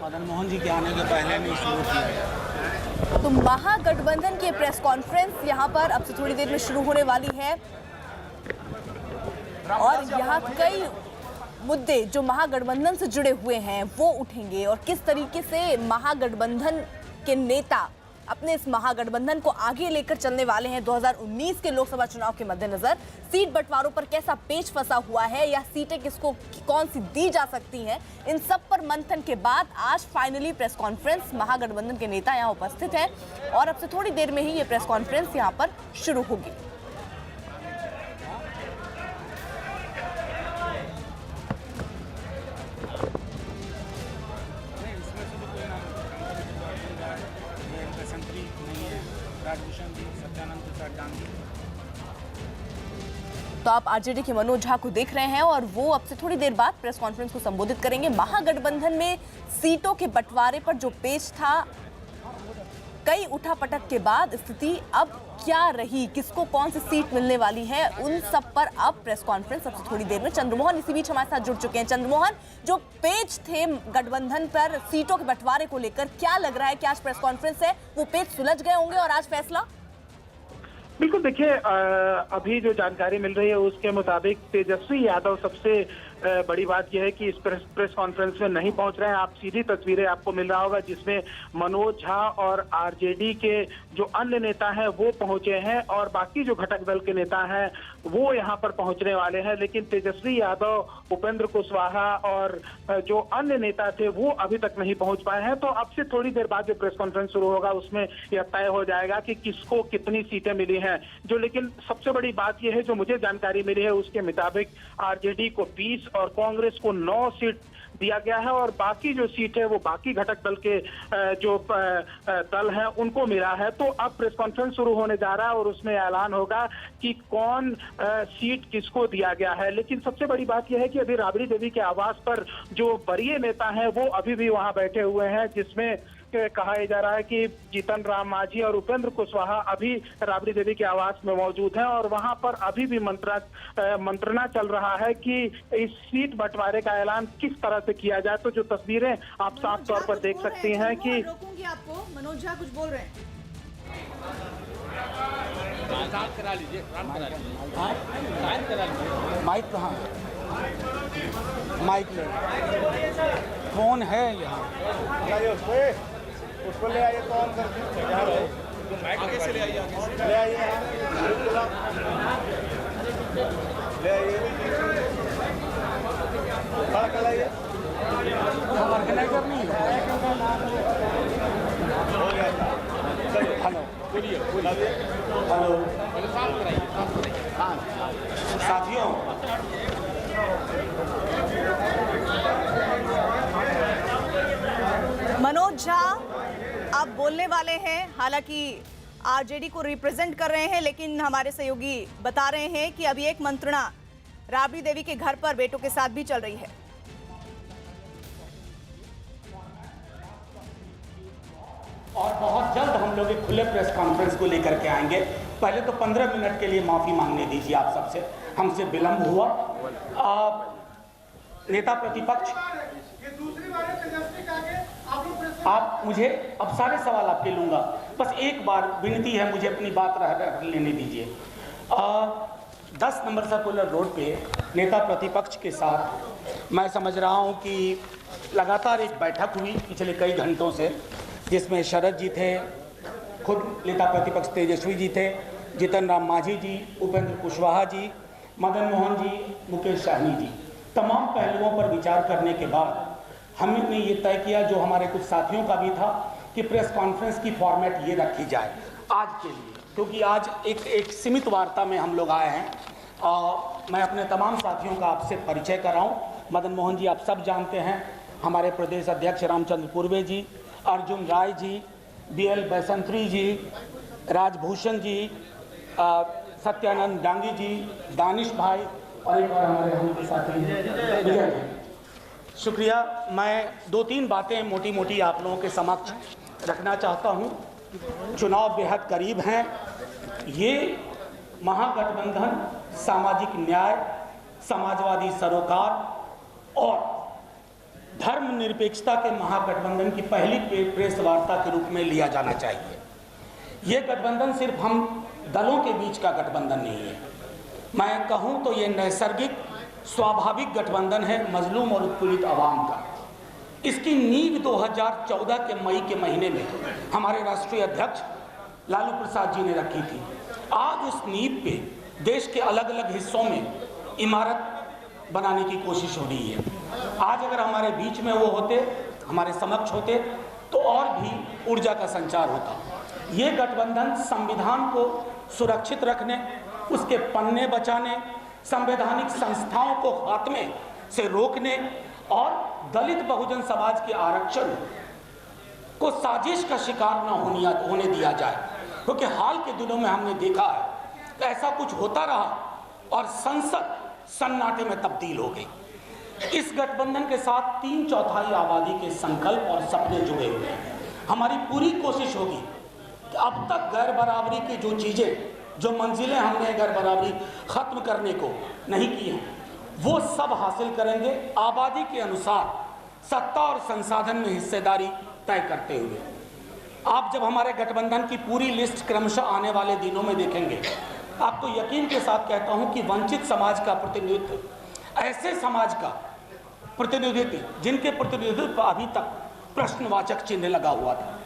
मदन मोहन जी के आने के पहले नहीं शुरू किया गया। तो महागठबंधन की प्रेस कॉन्फ्रेंस यहां पर अब से थोड़ी देर में शुरू होने वाली है और यहां कई मुद्दे जो महागठबंधन से जुड़े हुए हैं वो उठेंगे और किस तरीके से महागठबंधन के नेता अपने इस महागठबंधन को आगे लेकर चलने वाले हैं। 2019 के लोकसभा चुनाव के मद्देनजर सीट बंटवारों पर कैसा पेच फंसा हुआ है या सीटें किसको कौन सी दी जा सकती हैं, इन सब पर मंथन के बाद आज फाइनली प्रेस कॉन्फ्रेंस महागठबंधन के नेता यहां उपस्थित हैं और अब से थोड़ी देर में ही ये प्रेस कॉन्फ्रेंस यहां पर शुरू होगी। तो आप आरजेडी के मनोज झा को देख रहे हैं और वो अब से थोड़ी देर बाद प्रेस कॉन्फ्रेंस को संबोधित करेंगे। महागठबंधन में सीटों के बंटवारे पर जो पेच था, कई उठापटक के बाद स्थिति अब क्या रही, किसको कौन सी सीट मिलने वाली है, उन सब पर अब प्रेस कॉन्फ्रेंस सबसे थोड़ी देर में। चंद्रमोहन इसी बीच हमारे साथ जुड़ चुके हैं। चंद्रमोहन, जो पेच थे गठबंधन पर सीटों के बंटवारे को लेकर, क्या लग रहा है कि आज प्रेस कॉन्फ्रेंस है वो पेच सुलझ गए होंगे और आज फैसला? बिल्कुल, देखिए अभी जो जानकारी मिल रही है उसके मुताबिक तेजस्वी यादव सबसे बड़ी बात यह है कि इस प्रेस कॉन्फ्रेंस में नहीं पहुंच रहे हैं। आप सीधी तस्वीरें आपको मिल रहा होगा जिसमें मनोज झा और आरजेडी के जो अन्य नेता हैं वो पहुंचे हैं और बाकी जो घटक दल के नेता हैं वो यहां पर पहुंचने वाले हैं, लेकिन तेजस्वी यादव, उपेंद्र कुशवाहा और जो अन्य नेता थे वो अभी तक नहीं पहुंच पाए हैं। तो अब से थोड़ी देर बाद जो प्रेस कॉन्फ्रेंस शुरू होगा उसमें यह तय हो जाएगा कि किसको कितनी सीटें मिली हैं। जो लेकिन सबसे बड़ी बात यह है, जो मुझे जानकारी मिली है उसके मुताबिक आरजेडी को 20 और कांग्रेस को 9 सीट दिया गया है और बाकी जो सीट है वो बाकी घटक दल के जो दल हैं उनको मिला है। तो अब प्रेस कॉन्फ्रेंस शुरू होने जा रहा है और उसमें ऐलान होगा कि कौन सीट किसको दिया गया है। लेकिन सबसे बड़ी बात यह है कि अभी राबड़ी देवी के आवास पर जो वरीय नेता हैं वो अभी भी वहां बैठे हुए हैं, जिसमें कहा जा रहा है कि जीतन राम मांझी और उपेंद्र कुशवाहा अभी राबड़ी देवी के आवास में मौजूद हैं और वहां पर अभी भी मंत्रणा चल रहा है कि इस सीट बंटवारे का ऐलान किस तरह से किया जाए। तो जो तस्वीरें आप साफ तौर पर देख सकती हैं कि रोकूंगी आपको, मनोज झा कुछ बोल रहे हैं। करा लीजिए, माइक कहाँ? माइक ले, फोन है यहाँ, उसको ले आइए तो ऑन करके आगे से ले आइए, आगे से ले आइए ले आइए खड़ा कर लाइए। ऑर्गेनाइजर नहीं है। हेलो, बोलिए। हेलो, साफ कराइए, साफ कराइए। हाँ साथियों, मनोज झा आप बोलने वाले हैं, हालांकि आरजेडी को रिप्रेजेंट कर रहे हैं, लेकिन हमारे सहयोगी बता रहे हैं कि अभी एक मंत्रणा राबड़ी देवी के घर पर बेटों के साथ भी चल रही है। और बहुत जल्द हम लोग एक खुले प्रेस कॉन्फ्रेंस को लेकर के आएंगे। पहले तो 15 मिनट के लिए माफी मांगने दीजिए आप सबसे, हमसे विलंब हुआ। नेता प्रतिपक्ष, आप मुझे अब सारे सवाल आपके लूंगा, बस एक बार विनती है, मुझे अपनी बात रह लेने दीजिए। 10 नंबर सर्कुलर रोड पे नेता प्रतिपक्ष के साथ मैं समझ रहा हूं कि लगातार एक बैठक हुई पिछले कई घंटों से, जिसमें शरद जी थे, खुद नेता प्रतिपक्ष तेजस्वी जी थे, जीतन राम मांझी जी, उपेंद्र कुशवाहा जी, मदन मोहन जी, मुकेश सहनी जी। तमाम पहलुओं पर विचार करने के बाद हमने ये तय किया, जो हमारे कुछ साथियों का भी था, कि प्रेस कॉन्फ्रेंस की फॉर्मेट ये रखी जाए आज के लिए, क्योंकि आज एक सीमित वार्ता में हम लोग आए हैं। मैं अपने तमाम साथियों का आपसे परिचय कराऊं। मदन मोहन जी आप सब जानते हैं, हमारे प्रदेश अध्यक्ष रामचंद्र पूर्वे जी, अर्जुन राय जी, BL बैसंत्री जी, राजभूषण जी, सत्यानंद डांगी जी, दानिश भाई और एक बार हमारे हम साथी विजय जी। शुक्रिया। मैं 2-3 बातें मोटी मोटी आप लोगों के समक्ष रखना चाहता हूं। चुनाव बेहद करीब हैं। ये महागठबंधन सामाजिक न्याय, समाजवादी सरोकार और धर्मनिरपेक्षता के महागठबंधन की पहली प्रेस वार्ता के रूप में लिया जाना चाहिए। ये गठबंधन सिर्फ हम दलों के बीच का गठबंधन नहीं है, मैं कहूँ तो ये नैसर्गिक स्वाभाविक गठबंधन है मजलूम और उत्पीड़ित आवाम का। इसकी नींव 2014 के मई के महीने में हमारे राष्ट्रीय अध्यक्ष लालू प्रसाद जी ने रखी थी। आज उस नींव पे देश के अलग अलग हिस्सों में इमारत बनाने की कोशिश हो रही है। आज अगर हमारे बीच में वो होते, हमारे समक्ष होते, तो और भी ऊर्जा का संचार होता। ये गठबंधन संविधान को सुरक्षित रखने, उसके पन्ने बचाने, संवैधानिक संस्थाओं को खात्मे से रोकने और दलित बहुजन समाज के आरक्षण को साजिश का शिकार न होने दिया जाए, क्योंकि हाल के दिनों में हमने देखा है कि ऐसा कुछ होता रहा और संसद सन्नाटे में तब्दील हो गई। इस गठबंधन के साथ 3/4 आबादी के संकल्प और सपने जुड़े हुए हैं। हमारी पूरी कोशिश होगी कि अब तक गैर बराबरी की जो चीजें, जो मंजिलें हमने गैर बराबरी खत्म करने को नहीं की हैं, वो सब हासिल करेंगे आबादी के अनुसार सत्ता और संसाधन में हिस्सेदारी तय करते हुए। आप जब हमारे गठबंधन की पूरी लिस्ट क्रमशः आने वाले दिनों में देखेंगे, आपको यकीन के साथ कहता हूं कि वंचित समाज का प्रतिनिधित्व, ऐसे समाज का प्रतिनिधित्व जिनके प्रतिनिधित्व पर अभी तक प्रश्नवाचक चिन्ह लगा हुआ था,